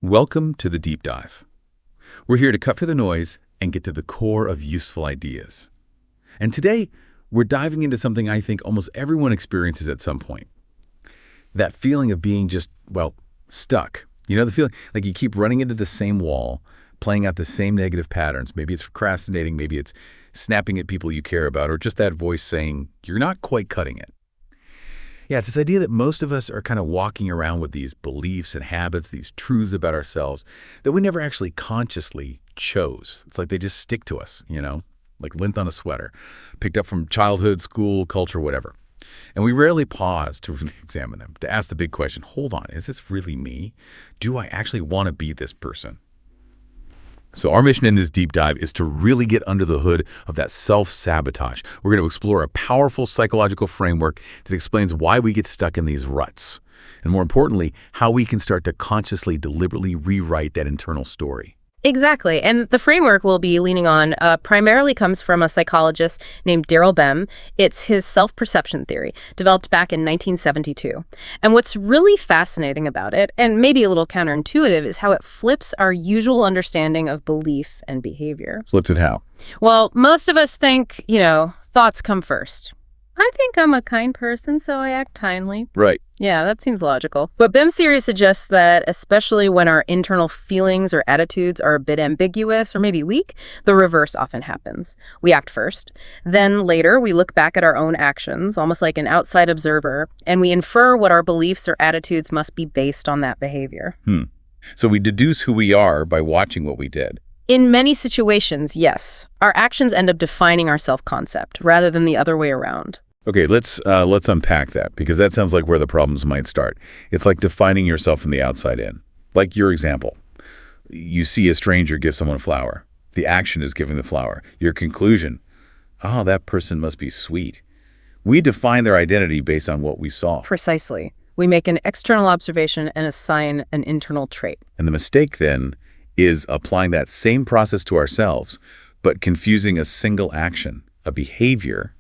Welcome to the Deep Dive. We're here to cut through the noise and get to the core of useful ideas. And today, we're diving into something I think almost everyone experiences at some point. That feeling of being just, stuck. You know the feeling like you keep running into the same wall, playing out the same negative patterns. Maybe it's procrastinating, maybe it's snapping at people you care about, or just that voice saying, you're not quite cutting it. Yeah, it's this idea that most of us are kind of walking around with these beliefs and habits, these truths about ourselves that we never actually consciously chose. It's like they just stick to us, like lint on a sweater, picked up from childhood, school, culture, whatever. And we rarely pause to really examine them, to ask the big question, hold on, is this really me? Do I actually want to be this person? So our mission in this deep dive is to really get under the hood of that self-sabotage. We're going to explore a powerful psychological framework that explains why we get stuck in these ruts. And more importantly, how we can start to consciously, deliberately rewrite that internal story. Exactly. And the framework we'll be leaning on primarily comes from a psychologist named Daryl Bem. It's his self-perception theory, developed back in 1972. And what's really fascinating about it, and maybe a little counterintuitive, is how it flips our usual understanding of belief and behavior. Flips it how? Well, most of us think, thoughts come first. I think I'm a kind person, so I act kindly. Right. Yeah, that seems logical. But Bem's theory suggests that especially when our internal feelings or attitudes are a bit ambiguous or maybe weak, the reverse often happens. We act first. Then later, we look back at our own actions, almost like an outside observer, and we infer what our beliefs or attitudes must be based on that behavior. So we deduce who we are by watching what we did. In many situations, yes. Our actions end up defining our self-concept rather than the other way around. Okay, let's unpack that, because that sounds like where the problems might start. It's like defining yourself from the outside in. Like your example. You see a stranger give someone a flower. The action is giving the flower. Your conclusion, that person must be sweet. We define their identity based on what we saw. Precisely. We make an external observation and assign an internal trait. And the mistake then is applying that same process to ourselves, but confusing a single action, a behavior,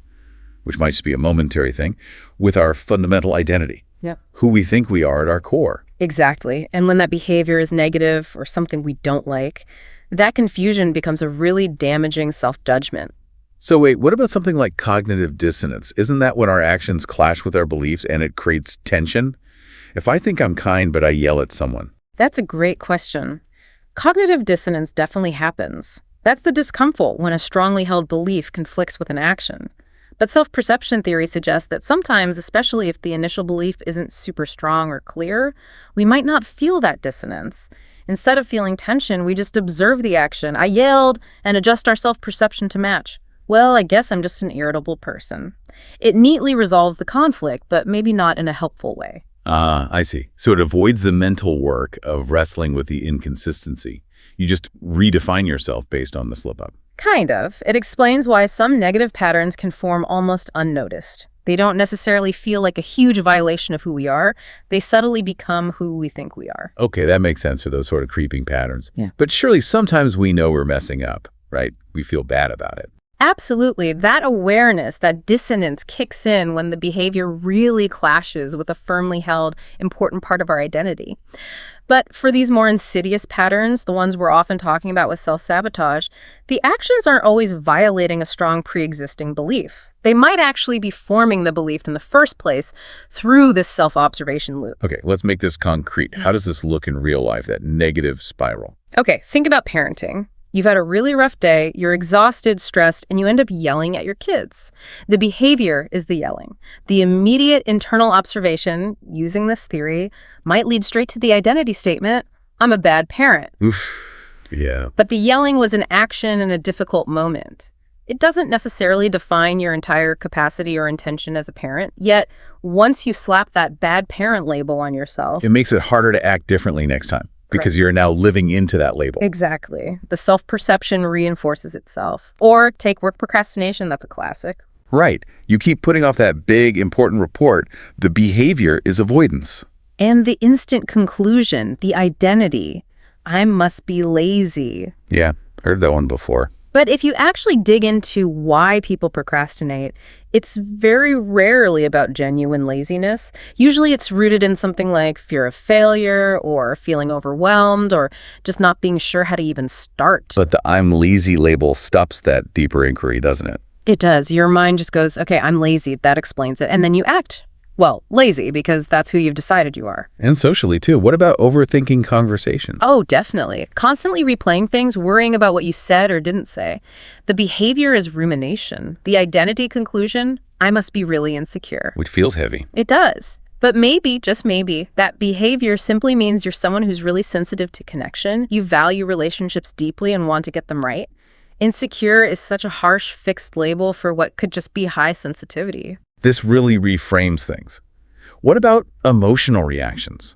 which might just be a momentary thing, with our fundamental identity. Yep. Who we think we are at our core. Exactly. And when that behavior is negative or something we don't like, that confusion becomes a really damaging self-judgment. So wait, what about something like cognitive dissonance? Isn't that when our actions clash with our beliefs and it creates tension? If I think I'm kind but I yell at someone. That's a great question. Cognitive dissonance definitely happens. That's the discomfort when a strongly held belief conflicts with an action. But self-perception theory suggests that sometimes, especially if the initial belief isn't super strong or clear, we might not feel that dissonance. Instead of feeling tension, we just observe the action. I yelled, and adjust our self-perception to match. Well, I guess I'm just an irritable person. It neatly resolves the conflict, but maybe not in a helpful way. I see. So it avoids the mental work of wrestling with the inconsistency. You just redefine yourself based on the slip-up. Kind of. It explains why some negative patterns can form almost unnoticed. They don't necessarily feel like a huge violation of who we are. They subtly become who we think we are. Okay, that makes sense for those sort of creeping patterns. Yeah. But surely sometimes we know we're messing up, right? We feel bad about it. Absolutely. That awareness, that dissonance kicks in when the behavior really clashes with a firmly held, important part of our identity. But for these more insidious patterns, the ones we're often talking about with self-sabotage, the actions aren't always violating a strong pre-existing belief. They might actually be forming the belief in the first place through this self-observation loop. Okay, let's make this concrete. How does this look in real life, that negative spiral? Okay, think about parenting. You've had a really rough day, you're exhausted, stressed, and you end up yelling at your kids. The behavior is the yelling. The immediate internal observation, using this theory, might lead straight to the identity statement, I'm a bad parent. Oof, yeah. But the yelling was an action in a difficult moment. It doesn't necessarily define your entire capacity or intention as a parent, yet once you slap that bad parent label on yourself, it makes it harder to act differently next time. Because you're now living into that label. Exactly. The self-perception reinforces itself. Or take work procrastination, that's a classic. Right. You keep putting off that big, important report. The behavior is avoidance. And the instant conclusion, the identity, I must be lazy. Yeah, heard that one before. But if you actually dig into why people procrastinate, it's very rarely about genuine laziness. Usually it's rooted in something like fear of failure or feeling overwhelmed or just not being sure how to even start. But the "I'm lazy" label stops that deeper inquiry, doesn't it? It does. Your mind just goes, okay, I'm lazy. That explains it. And then you act. Well, lazy, because that's who you've decided you are. And socially, too. What about overthinking conversations? Oh, definitely. Constantly replaying things, worrying about what you said or didn't say. The behavior is rumination. The identity conclusion, I must be really insecure. Which feels heavy. It does. But maybe, just maybe, that behavior simply means you're someone who's really sensitive to connection. You value relationships deeply and want to get them right. Insecure is such a harsh, fixed label for what could just be high sensitivity. This really reframes things. What about emotional reactions?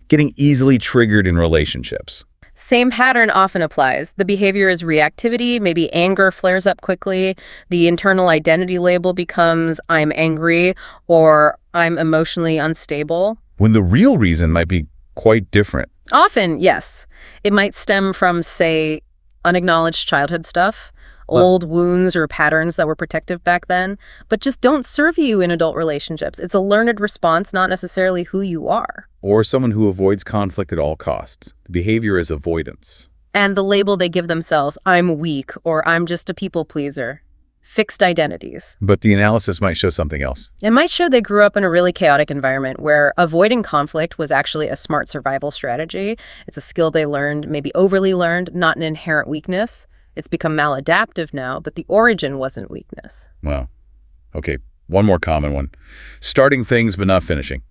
Getting easily triggered in relationships. Same pattern often applies. The behavior is reactivity, maybe anger flares up quickly. The internal identity label becomes I'm angry or I'm emotionally unstable. When the real reason might be quite different. Often, yes. It might stem from, say, unacknowledged childhood stuff, old wounds or patterns that were protective back then, but just don't serve you in adult relationships. It's a learned response, not necessarily who you are. Or someone who avoids conflict at all costs. The behavior is avoidance. And the label they give themselves, I'm weak or I'm just a people pleaser. Fixed identities. But the analysis might show something else. It might show they grew up in a really chaotic environment where avoiding conflict was actually a smart survival strategy. It's a skill they learned, maybe overly learned, not an inherent weakness. It's become maladaptive now, but the origin wasn't weakness. Wow. Okay, one more common one. Starting things but not finishing.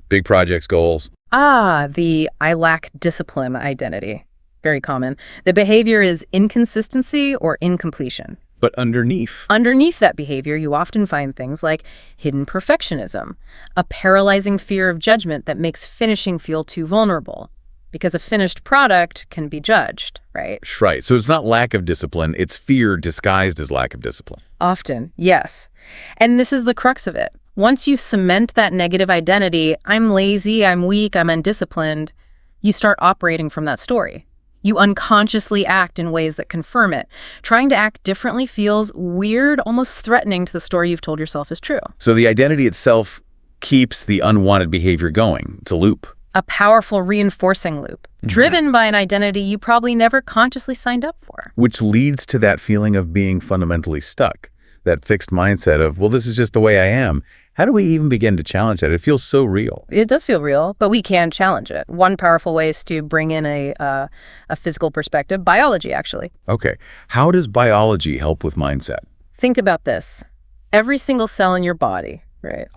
Big projects, goals. The I lack discipline identity. Very common. The behavior is inconsistency or incompletion. But Underneath that behavior, you often find things like hidden perfectionism, a paralyzing fear of judgment that makes finishing feel too vulnerable. Because a finished product can be judged, right? Right. So it's not lack of discipline, it's fear disguised as lack of discipline. Often, yes. And this is the crux of it. Once you cement that negative identity, I'm lazy, I'm weak, I'm undisciplined, you start operating from that story. You unconsciously act in ways that confirm it. Trying to act differently feels weird, almost threatening to the story you've told yourself is true. So the identity itself keeps the unwanted behavior going. It's a loop. A powerful reinforcing loop, driven by an identity you probably never consciously signed up for. Which leads to that feeling of being fundamentally stuck, that fixed mindset of, well, this is just the way I am. How do we even begin to challenge that? It feels so real. It does feel real, but we can challenge it. One powerful way is to bring in a physical perspective, biology, actually. Okay, how does biology help with mindset? Think about this. Every single cell in your body, right,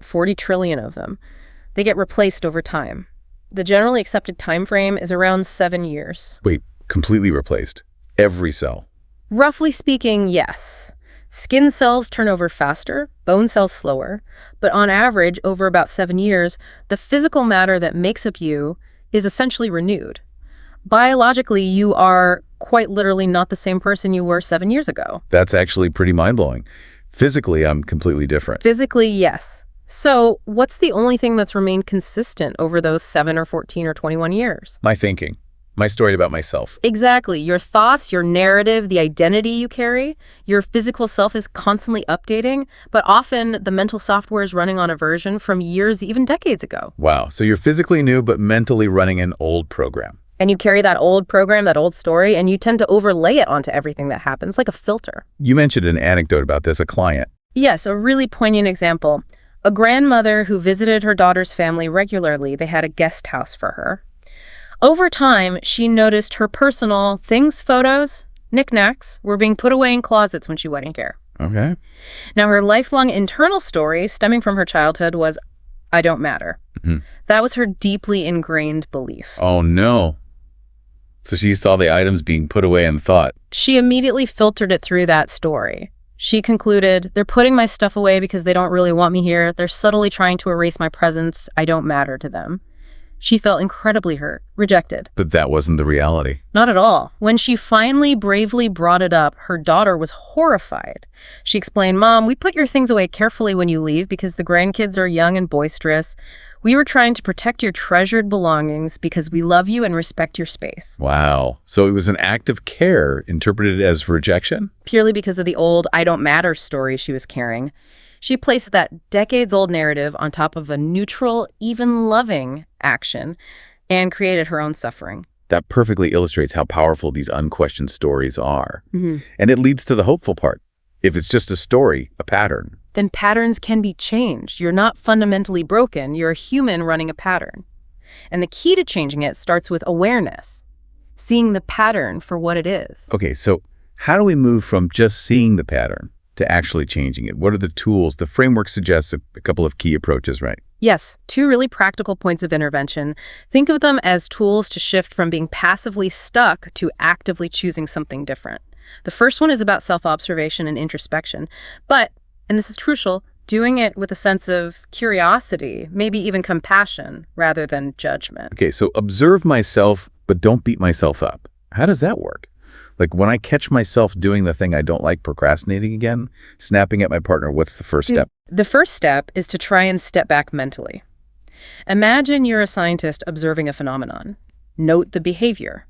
40 trillion of them, they get replaced over time. The generally accepted time frame is around 7 years. Wait, completely replaced? Every cell? Roughly speaking, yes. Skin cells turn over faster, bone cells slower, but on average, over about 7 years, the physical matter that makes up you is essentially renewed. Biologically, you are quite literally not the same person you were 7 years ago. That's actually pretty mind-blowing. Physically, I'm completely different. Physically, yes. So what's the only thing that's remained consistent over those 7 or 14 or 21 years? My thinking. My story about myself. Exactly. Your thoughts, your narrative, the identity you carry. Your physical self is constantly updating, but often the mental software is running on a version from years, even decades ago. Wow. So you're physically new, but mentally running an old program. And you carry that old program, that old story, and you tend to overlay it onto everything that happens, like a filter. You mentioned an anecdote about this, a client. Yes, a really poignant example. A grandmother who visited her daughter's family regularly. They had a guest house for her. Over time, she noticed her personal things, photos, knickknacks were being put away in closets when she went care. Okay. Now, her lifelong internal story stemming from her childhood was, I don't matter. Mm-hmm. That was her deeply ingrained belief. Oh, no. So she saw the items being put away and thought. She immediately filtered it through that story. She concluded, they're putting my stuff away because they don't really want me here. They're subtly trying to erase my presence. I don't matter to them. She felt incredibly hurt, rejected. But that wasn't the reality. Not at all. When she finally bravely brought it up, her daughter was horrified. She explained, "Mom, we put your things away carefully when you leave because the grandkids are young and boisterous. We were trying to protect your treasured belongings because we love you and respect your space." Wow. So it was an act of care interpreted as rejection? Purely because of the old "I don't matter" story she was carrying. She placed that decades-old narrative on top of a neutral, even loving action and created her own suffering. That perfectly illustrates how powerful these unquestioned stories are. Mm-hmm. And it leads to the hopeful part. If it's just a story, a pattern, then patterns can be changed. You're not fundamentally broken. You're a human running a pattern. And the key to changing it starts with awareness, seeing the pattern for what it is. Okay, so how do we move from just seeing the pattern to actually changing it? What are the tools? The framework suggests a couple of key approaches, right? Yes, 2 really practical points of intervention. Think of them as tools to shift from being passively stuck to actively choosing something different. The first one is about self-observation and introspection, but, and this is crucial, doing it with a sense of curiosity, maybe even compassion, rather than judgment. Okay, so observe myself, but don't beat myself up. How does that work? Like when I catch myself doing the thing I don't like, procrastinating again, snapping at my partner, what's the first step? The first step is to try and step back mentally. Imagine you're a scientist observing a phenomenon. Note the behavior.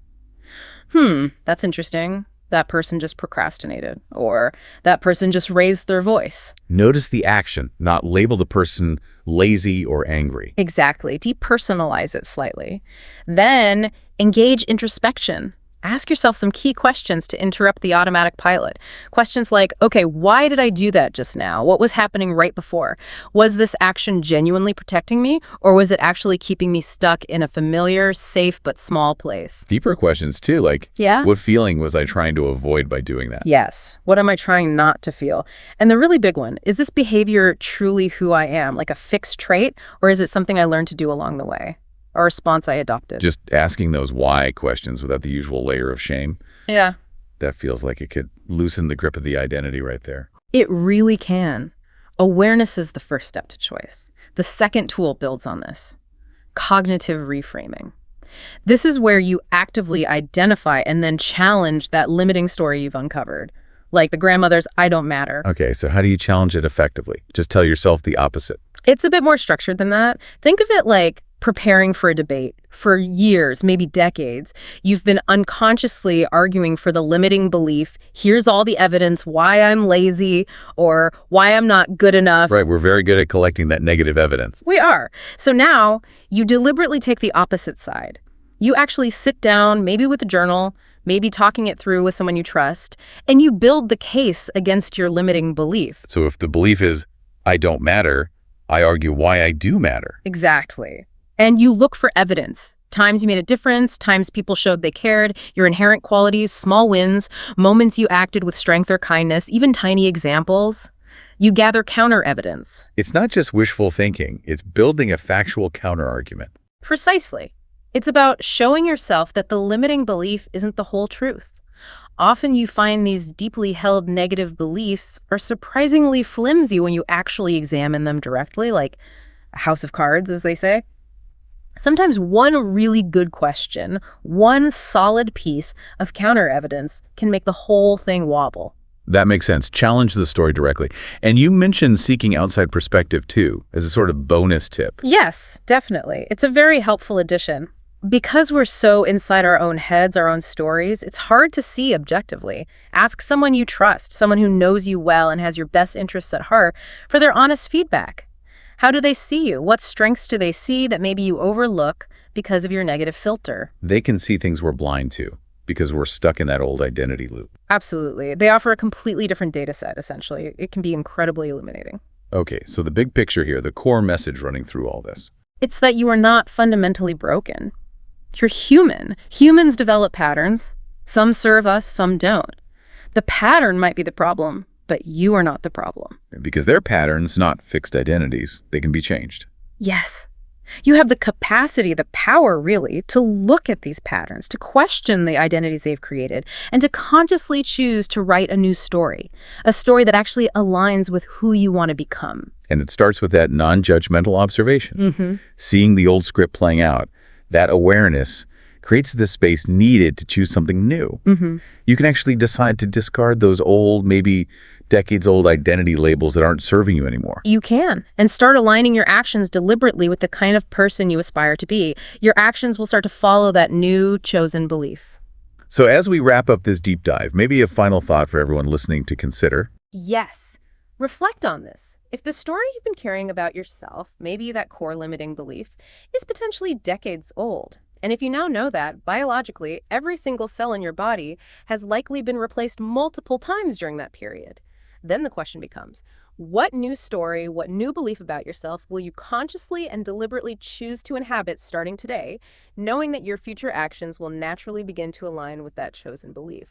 That's interesting. That person just procrastinated, or that person just raised their voice. Notice the action, not label the person lazy or angry. Exactly. Depersonalize it slightly. Then engage introspection. Ask yourself some key questions to interrupt the automatic pilot. Questions like, okay, why did I do that just now? What was happening right before? Was this action genuinely protecting me, or was it actually keeping me stuck in a familiar, safe, but small place? Deeper questions too, like, Yeah? what feeling was I trying to avoid by doing that? Yes. What am I trying not to feel? And the really big one, is this behavior truly who I am, like a fixed trait, or is it something I learned to do along the way? A response I adopted? Just asking those why questions without the usual layer of shame. Yeah. That feels like it could loosen the grip of the identity right there. It really can. Awareness is the first step to choice. The second tool builds on this. Cognitive reframing. This is where you actively identify and then challenge that limiting story you've uncovered. Like the grandmother's "I don't matter." Okay, so how do you challenge it effectively? Just tell yourself the opposite. It's a bit more structured than that. Think of it like preparing for a debate. For years, maybe decades, you've been unconsciously arguing for the limiting belief, here's all the evidence why I'm lazy or why I'm not good enough. Right, we're very good at collecting that negative evidence. We are. So now you deliberately take the opposite side. You actually sit down, maybe with a journal, maybe talking it through with someone you trust, and you build the case against your limiting belief. So if the belief is, I don't matter, I argue why I do matter. Exactly. And you look for evidence. Times you made a difference, times people showed they cared, your inherent qualities, small wins, moments you acted with strength or kindness, even tiny examples. You gather counter evidence. It's not just wishful thinking, it's building a factual counterargument. Precisely. It's about showing yourself that the limiting belief isn't the whole truth. Often you find these deeply held negative beliefs are surprisingly flimsy when you actually examine them directly, like a house of cards, as they say. Sometimes one really good question, one solid piece of counter evidence can make the whole thing wobble. That makes sense. Challenge the story directly. And you mentioned seeking outside perspective too, as a sort of bonus tip. Yes, definitely. It's a very helpful addition. Because we're so inside our own heads, our own stories, it's hard to see objectively. Ask someone you trust, someone who knows you well and has your best interests at heart, for their honest feedback. How do they see you? What strengths do they see that maybe you overlook because of your negative filter? They can see things we're blind to because we're stuck in that old identity loop. Absolutely. They offer a completely different data set, essentially. It can be incredibly illuminating. Okay, so the big picture here, the core message running through all this. It's that you are not fundamentally broken. You're human. Humans develop patterns. Some serve us, some don't. The pattern might be the problem, but you are not the problem. Because they're patterns, not fixed identities. They can be changed. Yes. You have the capacity, the power, really, to look at these patterns, to question the identities they've created, and to consciously choose to write a new story, a story that actually aligns with who you want to become. And it starts with that non-judgmental observation, seeing the old script playing out, That awareness creates the space needed to choose something new. You can actually decide to discard those old, maybe decades-old identity labels that aren't serving you anymore. You can, and start aligning your actions deliberately with the kind of person you aspire to be. Your actions will start to follow that new chosen belief. So as we wrap up this deep dive, maybe a final thought for everyone listening to consider. Yes. Reflect on this. If the story you've been carrying about yourself, maybe that core limiting belief, is potentially decades old, and if you now know that, biologically, every single cell in your body has likely been replaced multiple times during that period, then the question becomes, what new story, what new belief about yourself will you consciously and deliberately choose to inhabit starting today, knowing that your future actions will naturally begin to align with that chosen belief?